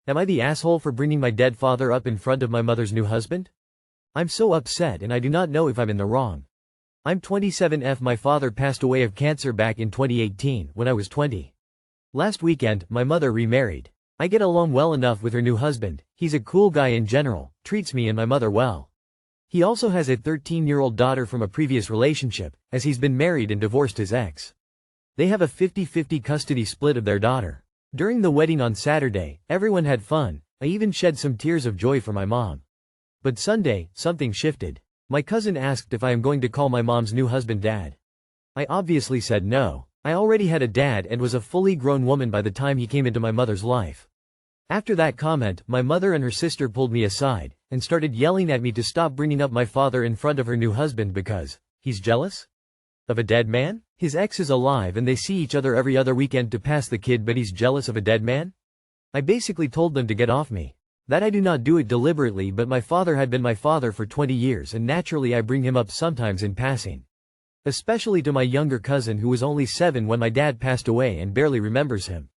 Am I the asshole for bringing my dead father up in front of my mother's new husband? I'm so upset and I do not know if I'm in the wrong. I'm 27. My father passed away of cancer back in 2018 when I was 20. Last weekend, my mother remarried. I get along well enough with her new husband. He's a cool guy in general, treats me and my mother well. He also has a 13-year-old daughter from a previous relationship, as he's been married and divorced his ex. They have a 50-50 custody split of their daughter. During the wedding on Saturday, everyone had fun. I even shed some tears of joy for my mom. But Sunday, something shifted. My cousin asked if I am going to call my mom's new husband dad. I obviously said no. I already had a dad and was a fully grown woman by the time he came into my mother's life. After that comment, my mother and her sister pulled me aside and started yelling at me to stop bringing up my father in front of her new husband because he's jealous of a dead man? His ex is alive and they see each other every other weekend to pass the kid, but he's jealous of a dead man? I basically told them to get off me. That I do not do it deliberately, but my father had been my father for 20 years and naturally I bring him up sometimes in passing. Especially to my younger cousin who was only 7 when my dad passed away and barely remembers him.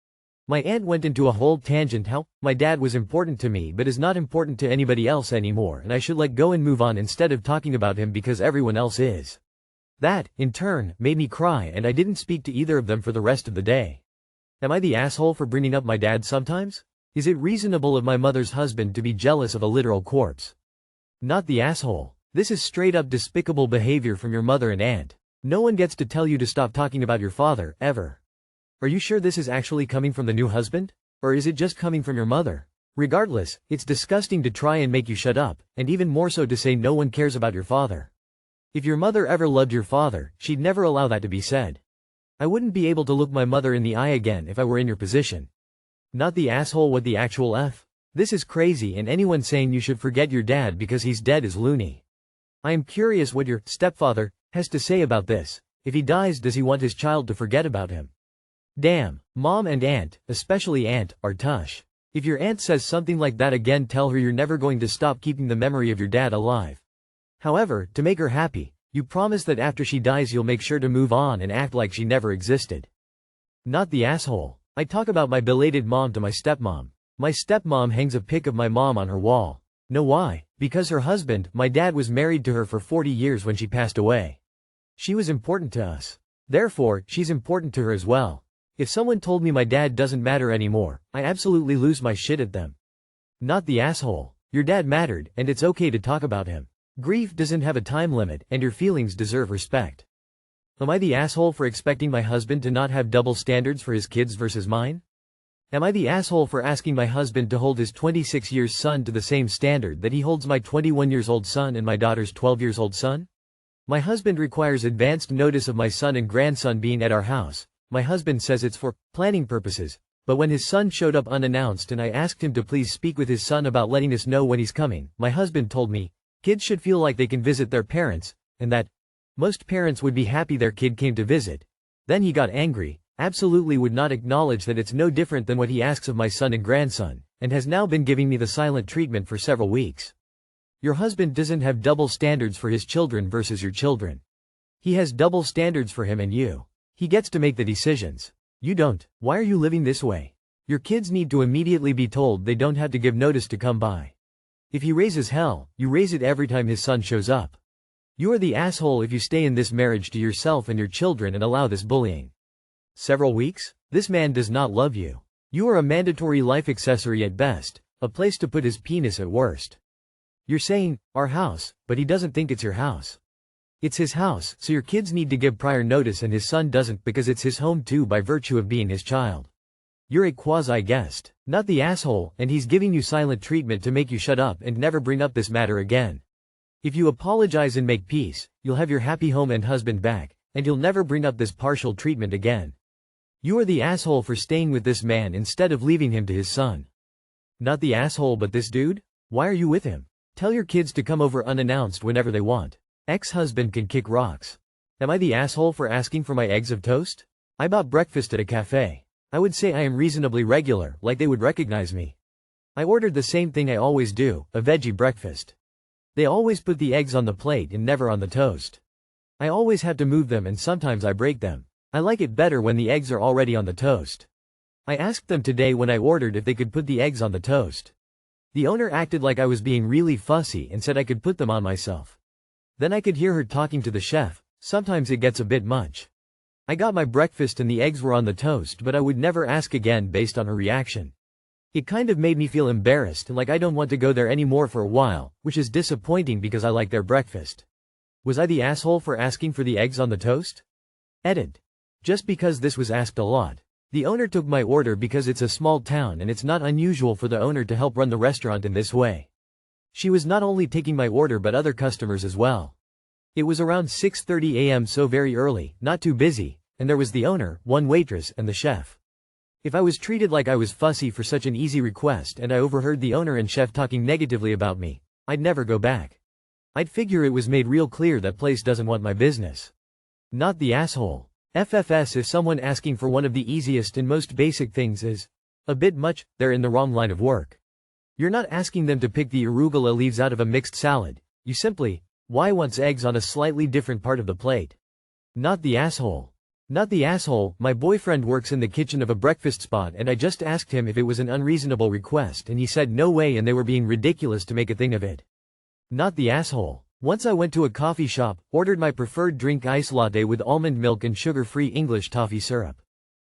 My aunt went into a whole tangent how my dad was important to me but is not important to anybody else anymore and I should let go and move on instead of talking about him because everyone else is. That, in turn, made me cry and I didn't speak to either of them for the rest of the day. Am I the asshole for bringing up my dad sometimes? Is it reasonable of my mother's husband to be jealous of a literal corpse? Not the asshole. This is straight up despicable behavior from your mother and aunt. No one gets to tell you to stop talking about your father, ever. Are you sure this is actually coming from the new husband? Or is it just coming from your mother? Regardless, it's disgusting to try and make you shut up, and even more so to say no one cares about your father. If your mother ever loved your father, she'd never allow that to be said. I wouldn't be able to look my mother in the eye again if I were in your position. Not the asshole, what the actual F? This is crazy, and anyone saying you should forget your dad because he's dead is loony. I am curious what your stepfather has to say about this. If he dies, does he want his child to forget about him? Damn, mom and aunt, especially aunt, are tush. If your aunt says something like that again, tell her you're never going to stop keeping the memory of your dad alive. However, to make her happy, you promise that after she dies you'll make sure to move on and act like she never existed. Not the asshole. I talk about my belated mom to my stepmom. My stepmom hangs a pic of my mom on her wall. Know why? Because her husband, my dad, was married to her for 40 years when she passed away. She was important to us. Therefore, she's important to her as well. If someone told me my dad doesn't matter anymore, I absolutely lose my shit at them. Not the asshole. Your dad mattered, and it's okay to talk about him. Grief doesn't have a time limit, and your feelings deserve respect. Am I the asshole for expecting my husband to not have double standards for his kids versus mine? Am I the asshole for asking my husband to hold his 26-year son to the same standard that he holds my 21-year-old son and my daughter's 12-year-old son? My husband requires advanced notice of my son and grandson being at our house. My husband says it's for planning purposes, but when his son showed up unannounced and I asked him to please speak with his son about letting us know when he's coming, my husband told me, kids should feel like they can visit their parents, and that most parents would be happy their kid came to visit. Then he got angry, absolutely would not acknowledge that it's no different than what he asks of my son and grandson, and has now been giving me the silent treatment for several weeks. Your husband doesn't have double standards for his children versus your children. He has double standards for him and you. He gets to make the decisions. You don't. Why are you living this way? Your kids need to immediately be told they don't have to give notice to come by. If he raises hell, you raise it every time his son shows up. You are the asshole if you stay in this marriage to yourself and your children and allow this bullying. Several weeks? This man does not love you. You are a mandatory life accessory at best, a place to put his penis at worst. You're saying, our house, but he doesn't think it's your house. It's his house, so your kids need to give prior notice and his son doesn't because it's his home too by virtue of being his child. You're a quasi-guest, not the asshole, and he's giving you silent treatment to make you shut up and never bring up this matter again. If you apologize and make peace, you'll have your happy home and husband back, and you'll never bring up this partial treatment again. You are the asshole for staying with this man instead of leaving him to his son. Not the asshole but this dude? Why are you with him? Tell your kids to come over unannounced whenever they want. Ex-husband can kick rocks. Am I the asshole for asking for my eggs of toast? I bought breakfast at a cafe. I would say I am reasonably regular, like they would recognize me. I ordered the same thing I always do, a veggie breakfast. They always put the eggs on the plate and never on the toast. I always have to move them and sometimes I break them. I like it better when the eggs are already on the toast. I asked them today when I ordered if they could put the eggs on the toast. The owner acted like I was being really fussy and said I could put them on myself. Then I could hear her talking to the chef. Sometimes it gets a bit much. I got my breakfast and the eggs were on the toast, but I would never ask again based on her reaction. It kind of made me feel embarrassed and like I don't want to go there anymore for a while, which is disappointing because I like their breakfast. Was I the asshole for asking for the eggs on the toast? Edit. Just because this was asked a lot. The owner took my order because it's a small town and it's not unusual for the owner to help run the restaurant in this way. She was not only taking my order but other customers as well. It was around 6:30 a.m., so very early, not too busy, and there was the owner, one waitress, and the chef. If I was treated like I was fussy for such an easy request and I overheard the owner and chef talking negatively about me, I'd never go back. I'd figure it was made real clear that place doesn't want my business. Not the asshole. FFS, if someone asking for one of the easiest and most basic things is a bit much, they're in the wrong line of work. You're not asking them to pick the arugula leaves out of a mixed salad. You simply, why wants eggs on a slightly different part of the plate? Not the asshole. Not the asshole. My boyfriend works in the kitchen of a breakfast spot and I just asked him if it was an unreasonable request and he said no way and they were being ridiculous to make a thing of it. Not the asshole. Once I went to a coffee shop, ordered my preferred drink iced latte with almond milk and sugar-free English toffee syrup.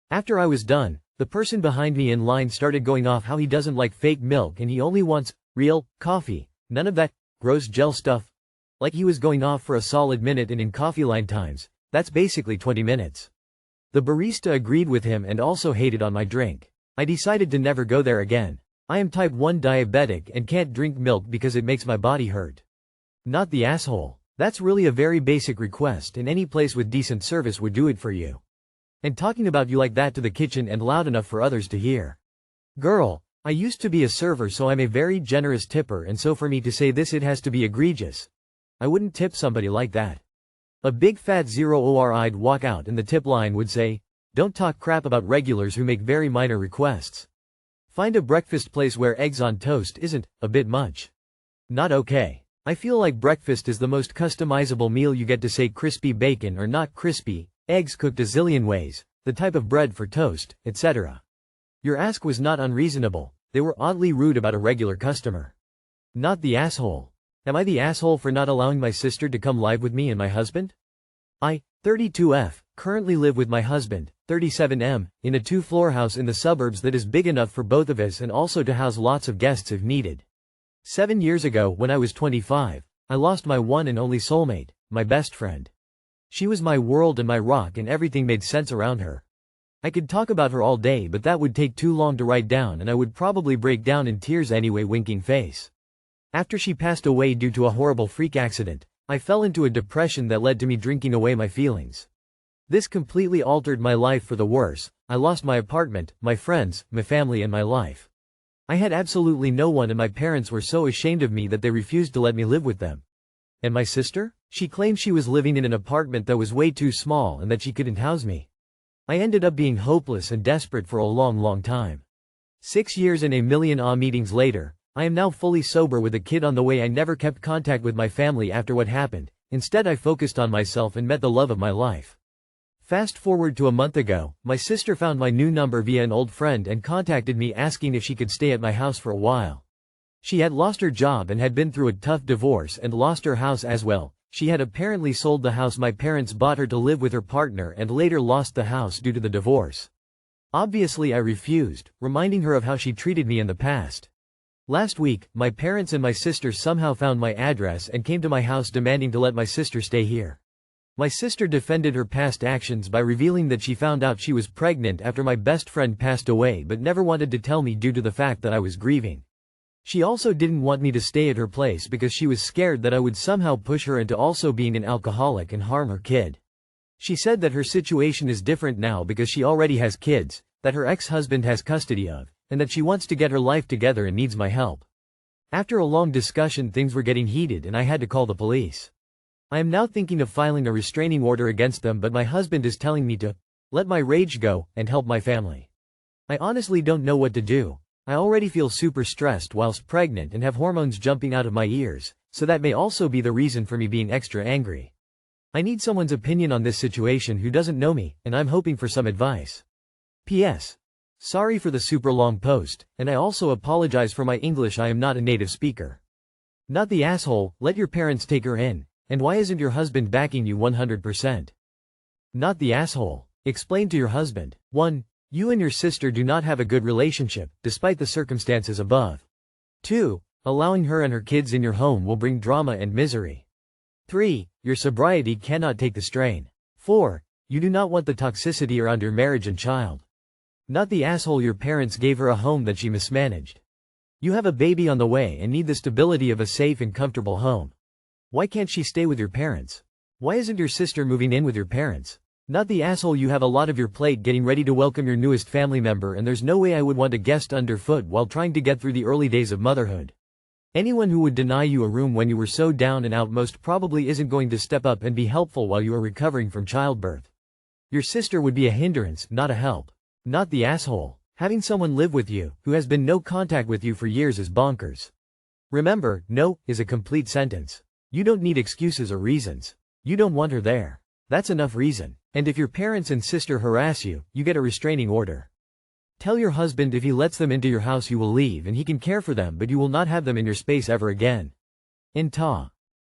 After I was done, the person behind me in line started going off how he doesn't like fake milk and he only wants real coffee, none of that gross gel stuff. Like he was going off for a solid minute, and in coffee line times, that's basically 20 minutes. The barista agreed with him and also hated on my drink. I decided to never go there again. I am type 1 diabetic and can't drink milk because it makes my body hurt. Not the asshole. That's really a very basic request and any place with decent service would do it for you. And talking about you like that to the kitchen and loud enough for others to hear. Girl, I used to be a server, so I'm a very generous tipper, and so for me to say this, it has to be egregious. I wouldn't tip somebody like that. A big fat 0 I'd walk out and the tip line would say, don't talk crap about regulars who make very minor requests. Find a breakfast place where eggs on toast isn't a bit much. Not okay. I feel like breakfast is the most customizable meal. You get to say crispy bacon or not crispy, eggs cooked a zillion ways, the type of bread for toast, etc. Your ask was not unreasonable. They were oddly rude about a regular customer. Not the asshole. Am I the asshole for not allowing my sister to come live with me and my husband? I, 32F, currently live with my husband, 37M, in a 2-floor house in the suburbs that is big enough for both of us and also to house lots of guests if needed. 7 years ago, when I was 25, I lost my one and only soulmate, my best friend. She was my world and my rock and everything made sense around her. I could talk about her all day, but that would take too long to write down and I would probably break down in tears anyway. Winking face. After she passed away due to a horrible freak accident, I fell into a depression that led to me drinking away my feelings. This completely altered my life for the worse. I lost my apartment, my friends, my family and my life. I had absolutely no one and my parents were so ashamed of me that they refused to let me live with them. And my sister? She claimed she was living in an apartment that was way too small and that she couldn't house me. I ended up being hopeless and desperate for a long time. 6 years and a million meetings later, I am now fully sober with a kid on the way. I never kept contact with my family after what happened. Instead, I focused on myself and met the love of my life. Fast forward to a month ago, my sister found my new number via an old friend and contacted me asking if she could stay at my house for a while. She had lost her job and had been through a tough divorce and lost her house as well. She had apparently sold the house my parents bought her to live with her partner and later lost the house due to the divorce. Obviously I refused, reminding her of how she treated me in the past. Last week, my parents and my sister somehow found my address and came to my house demanding to let my sister stay here. My sister defended her past actions by revealing that she found out she was pregnant after my best friend passed away but never wanted to tell me due to the fact that I was grieving. She also didn't want me to stay at her place because she was scared that I would somehow push her into also being an alcoholic and harm her kid. She said that her situation is different now because she already has kids, that her ex-husband has custody of, and that she wants to get her life together and needs my help. After a long discussion, things were getting heated and I had to call the police. I am now thinking of filing a restraining order against them, but my husband is telling me to let my rage go and help my family. I honestly don't know what to do. I already feel super stressed whilst pregnant and have hormones jumping out of my ears, so that may also be the reason for me being extra angry. I need someone's opinion on this situation who doesn't know me, and I'm hoping for some advice. P.S. Sorry for the super long post, and I also apologize for my English, I am not a native speaker. Not the asshole, let your parents take her in, and why isn't your husband backing you 100%? Not the asshole. Explain to your husband. 1. You and your sister do not have a good relationship, despite the circumstances above. 2. Allowing her and her kids in your home will bring drama and misery. 3. Your sobriety cannot take the strain. 4. You do not want the toxicity around your marriage and child. Not the asshole, your parents gave her a home that she mismanaged. You have a baby on the way and need the stability of a safe and comfortable home. Why can't she stay with your parents? Why isn't your sister moving in with your parents? Not the asshole, you have a lot of your plate getting ready to welcome your newest family member, and there's no way I would want a guest underfoot while trying to get through the early days of motherhood. Anyone who would deny you a room when you were so down and out most probably isn't going to step up and be helpful while you are recovering from childbirth. Your sister would be a hindrance, not a help. Not the asshole. Having someone live with you, who has been no contact with you for years, is bonkers. Remember, no is a complete sentence. You don't need excuses or reasons. You don't want her there. That's enough reason. And if your parents and sister harass you, you get a restraining order. Tell your husband if he lets them into your house you will leave and he can care for them, but you will not have them in your space ever again. In Ta.